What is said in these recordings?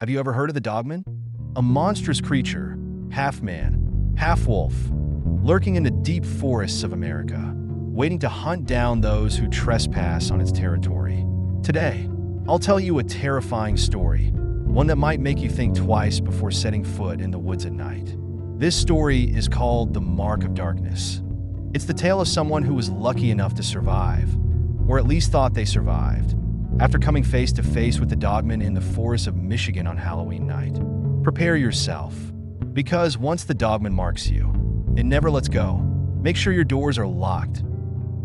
Have you ever heard of the Dogman? A monstrous creature, half man, half wolf, lurking in the deep forests of America, waiting to hunt down those who trespass on its territory. Today, I'll tell you a terrifying story, one that might make you think twice before setting foot in the woods at night. This story is called The Mark of Darkness. It's the tale of someone who was lucky enough to survive, or at least thought they survived, after coming face to face with the Dogman in the forests of Michigan on Halloween night. Prepare yourself, because once the Dogman marks you, it never lets go. Make sure your doors are locked,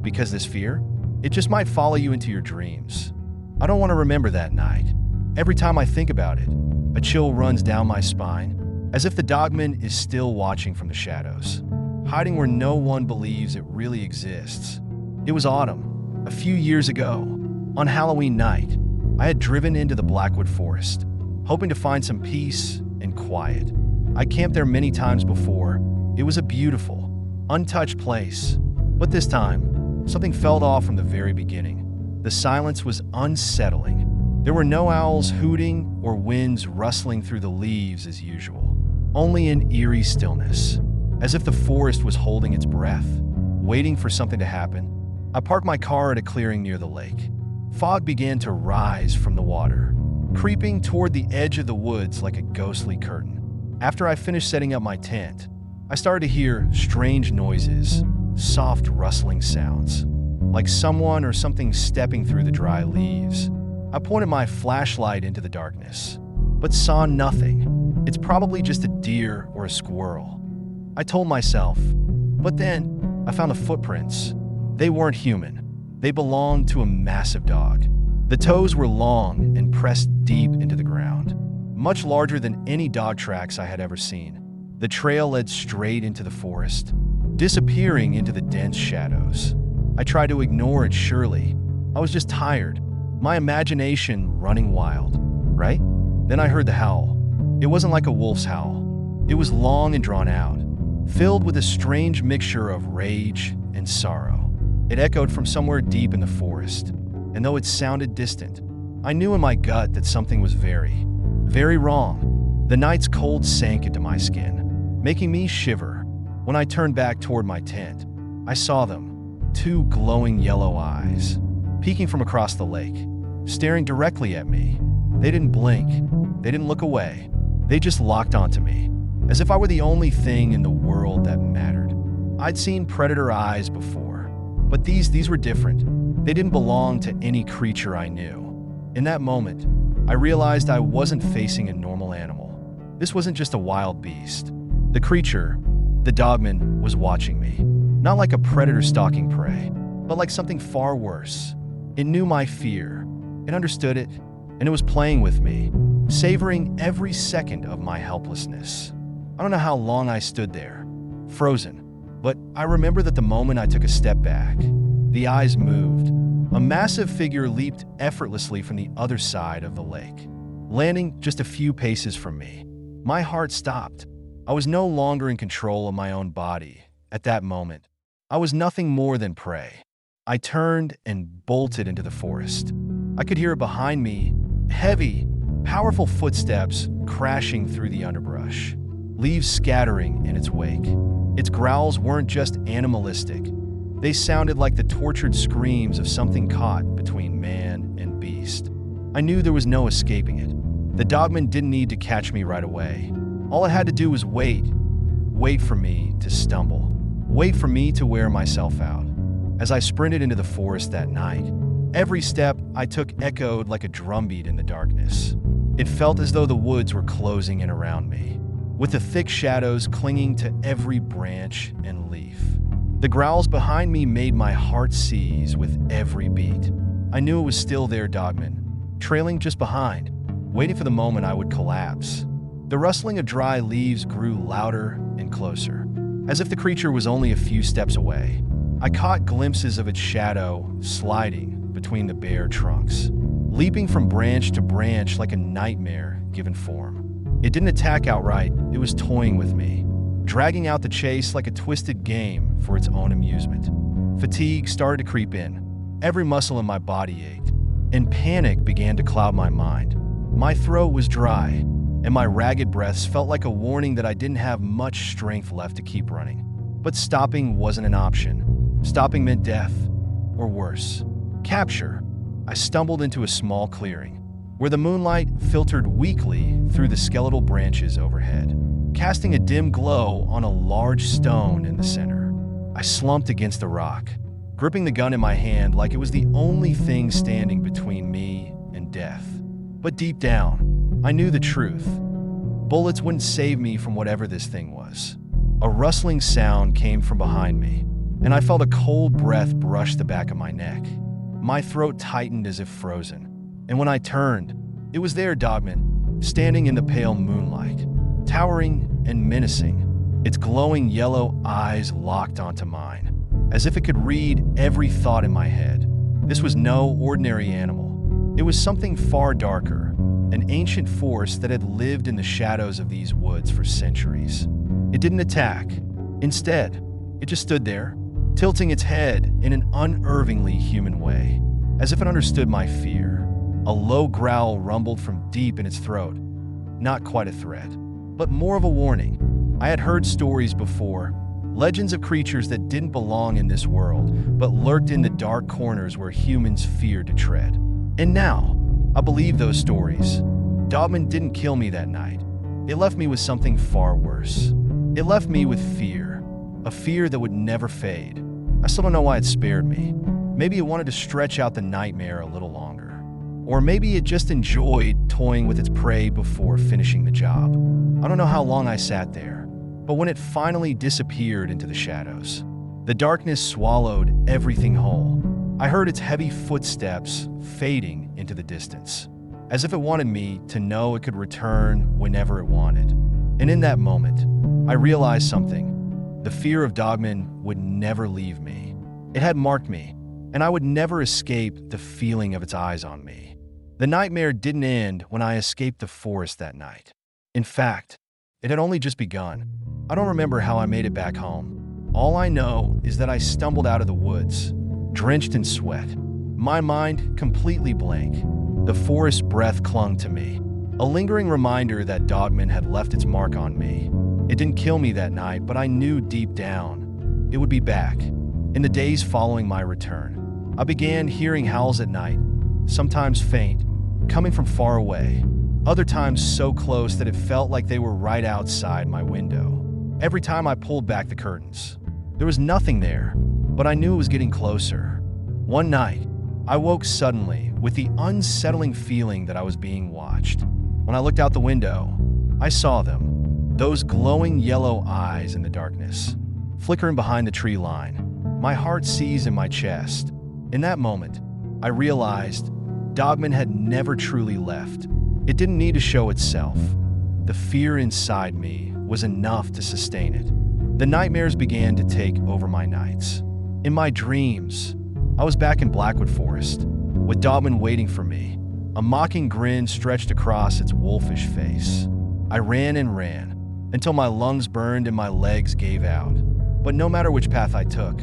because this fear, it just might follow you into your dreams. I don't want to remember that night. Every time I think about it, a chill runs down my spine, as if the Dogman is still watching from the shadows, hiding where no one believes it really exists. It was autumn, a few years ago. On Halloween night, I had driven into the Blackwood Forest, hoping to find some peace and quiet. I camped there many times before. It was a beautiful, untouched place. But this time, something felt off from the very beginning. The silence was unsettling. There were no owls hooting or winds rustling through the leaves as usual. Only an eerie stillness, as if the forest was holding its breath, waiting for something to happen. I parked my car at a clearing near the lake. Fog began to rise from the water, creeping toward the edge of the woods like a ghostly curtain. After I finished setting up my tent, I started to hear strange noises, soft rustling sounds, like someone or something stepping through the dry leaves. I pointed my flashlight into the darkness, but saw nothing. It's probably just a deer or a squirrel, I told myself. But then, I found the footprints. They weren't human. They belonged to a massive dog. The toes were long and pressed deep into the ground, much larger than any dog tracks I had ever seen. The trail led straight into the forest, disappearing into the dense shadows. I tried to ignore it, surely. I was just tired, my imagination running wild, right? Then I heard the howl. It wasn't like a wolf's howl. It was long and drawn out, filled with a strange mixture of rage and sorrow. It echoed from somewhere deep in the forest, and though it sounded distant, I knew in my gut that something was very, very wrong. The night's cold sank into my skin, making me shiver. When I turned back toward my tent, I saw them, two glowing yellow eyes, peeking from across the lake, staring directly at me. They didn't blink. They didn't look away. They just locked onto me, as if I were the only thing in the world that mattered. I'd seen predator eyes before, but these were different. They didn't belong to any creature I knew. In that moment, I realized I wasn't facing a normal animal. This wasn't just a wild beast. The creature, the Dogman, was watching me, not like a predator stalking prey, but like something far worse. It knew my fear. It understood it, and it was playing with me, savoring every second of my helplessness. I don't know how long I stood there, frozen, but I remember that the moment I took a step back, the eyes moved. A massive figure leaped effortlessly from the other side of the lake, landing just a few paces from me. My heart stopped. I was no longer in control of my own body. At that moment, I was nothing more than prey. I turned and bolted into the forest. I could hear it behind me, heavy, powerful footsteps crashing through the underbrush, leaves scattering in its wake. Its growls weren't just animalistic. They sounded like the tortured screams of something caught between man and beast. I knew there was no escaping it. The Dogman didn't need to catch me right away. All it had to do was wait for me to stumble, wait for me to wear myself out. As I sprinted into the forest that night, every step I took echoed like a drumbeat in the darkness. It felt as though the woods were closing in around me, with the thick shadows clinging to every branch and leaf. The growls behind me made my heart seize with every beat. I knew it was still there, Dogman, trailing just behind, waiting for the moment I would collapse. The rustling of dry leaves grew louder and closer, as if the creature was only a few steps away. I caught glimpses of its shadow sliding between the bare trunks, leaping from branch to branch like a nightmare given form. It didn't attack outright, it was toying with me, dragging out the chase like a twisted game for its own amusement. Fatigue started to creep in. Every muscle in my body ached, and panic began to cloud my mind. My throat was dry, and my ragged breaths felt like a warning that I didn't have much strength left to keep running. But stopping wasn't an option. Stopping meant death, or worse, capture. I stumbled into a small clearing, where the moonlight filtered weakly through the skeletal branches overhead, casting a dim glow on a large stone in the center. I slumped against the rock, gripping the gun in my hand like it was the only thing standing between me and death. But deep down, I knew the truth. Bullets wouldn't save me from whatever this thing was. A rustling sound came from behind me, and I felt a cold breath brush the back of my neck. My throat tightened as if frozen, and when I turned, it was there, Dogman, standing in the pale moonlight, towering and menacing, its glowing yellow eyes locked onto mine, as if it could read every thought in my head. This was no ordinary animal. It was something far darker, an ancient force that had lived in the shadows of these woods for centuries. It didn't attack. Instead, it just stood there, tilting its head in an unervingly human way, as if it understood my fear. A low growl rumbled from deep in its throat. Not quite a threat, but more of a warning. I had heard stories before, legends of creatures that didn't belong in this world, but lurked in the dark corners where humans feared to tread. And now, I believe those stories. Dogman didn't kill me that night. It left me with something far worse. It left me with fear, a fear that would never fade. I still don't know why it spared me. Maybe it wanted to stretch out the nightmare a little longer. Or maybe it just enjoyed toying with its prey before finishing the job. I don't know how long I sat there, but when it finally disappeared into the shadows, the darkness swallowed everything whole. I heard its heavy footsteps fading into the distance, as if it wanted me to know it could return whenever it wanted. And in that moment, I realized something. The fear of Dogman would never leave me. It had marked me, and I would never escape the feeling of its eyes on me. The nightmare didn't end when I escaped the forest that night. In fact, it had only just begun. I don't remember how I made it back home. All I know is that I stumbled out of the woods, drenched in sweat, my mind completely blank. The forest breath clung to me, a lingering reminder that Dogman had left its mark on me. It didn't kill me that night, but I knew deep down it would be back. In the days following my return, I began hearing howls at night, sometimes faint, coming from far away, other times so close that it felt like they were right outside my window. Every time I pulled back the curtains, there was nothing there, but I knew it was getting closer. One night, I woke suddenly with the unsettling feeling that I was being watched. When I looked out the window, I saw them, those glowing yellow eyes in the darkness, flickering behind the tree line. My heart seized in my chest. In that moment, I realized Dogman had never truly left. It didn't need to show itself. The fear inside me was enough to sustain it. The nightmares began to take over my nights. In my dreams, I was back in Blackwood Forest, with Dogman waiting for me, a mocking grin stretched across its wolfish face. I ran and ran, until my lungs burned and my legs gave out. But no matter which path I took,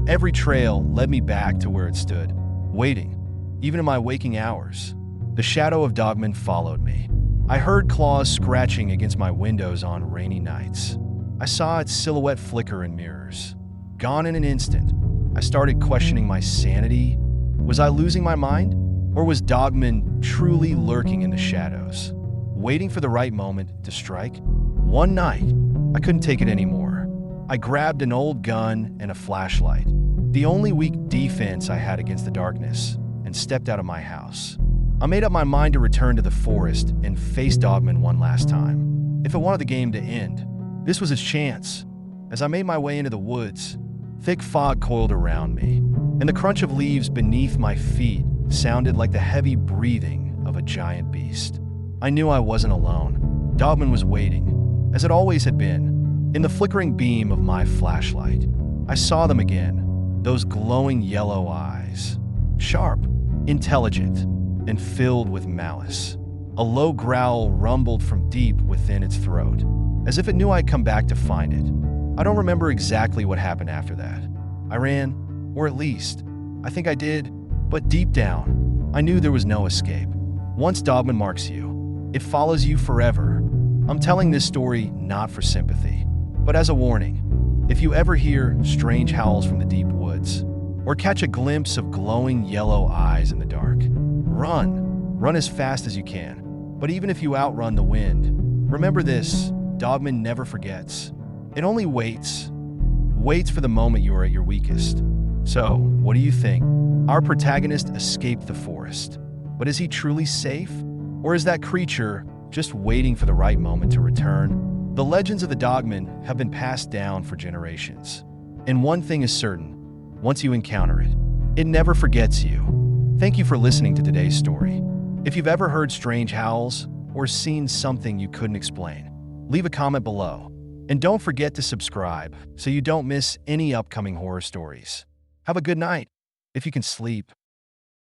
every trail led me back to where it stood, waiting, even in my waking hours. The shadow of Dogman followed me. I heard claws scratching against my windows on rainy nights. I saw its silhouette flicker in mirrors. Gone in an instant, I started questioning my sanity. Was I losing my mind? Or was Dogman truly lurking in the shadows, waiting for the right moment to strike? One night, I couldn't take it anymore. I grabbed an old gun and a flashlight, the only weak defense I had against the darkness, and stepped out of my house. I made up my mind to return to the forest and face Dogman one last time. If it wanted the game to end, this was its chance. As I made my way into the woods, thick fog coiled around me, and the crunch of leaves beneath my feet sounded like the heavy breathing of a giant beast. I knew I wasn't alone. Dogman was waiting, as it always had been. In the flickering beam of my flashlight, I saw them again, those glowing yellow eyes, sharp, intelligent, and filled with malice. A low growl rumbled from deep within its throat, as if it knew I'd come back to find it. I don't remember exactly what happened after that. I ran, or at least, I think I did, but deep down, I knew there was no escape. Once Dogman marks you, It follows you forever. I'm telling this story not for sympathy, but as a warning. If you ever hear strange howls from the deep woods, or catch a glimpse of glowing yellow eyes in the dark, run. Run as fast as you can. But even if you outrun the wind, remember this: Dogman never forgets. It only waits for the moment you are at your weakest. So, what do you think? Our protagonist escaped the forest, but is he truly safe? Or is that creature just waiting for the right moment to return? The legends of the Dogman have been passed down for generations. And one thing is certain: once you encounter it, it never forgets you. Thank you for listening to today's story. If you've ever heard strange howls or seen something you couldn't explain, leave a comment below. And don't forget to subscribe so you don't miss any upcoming horror stories. Have a good night, if you can sleep.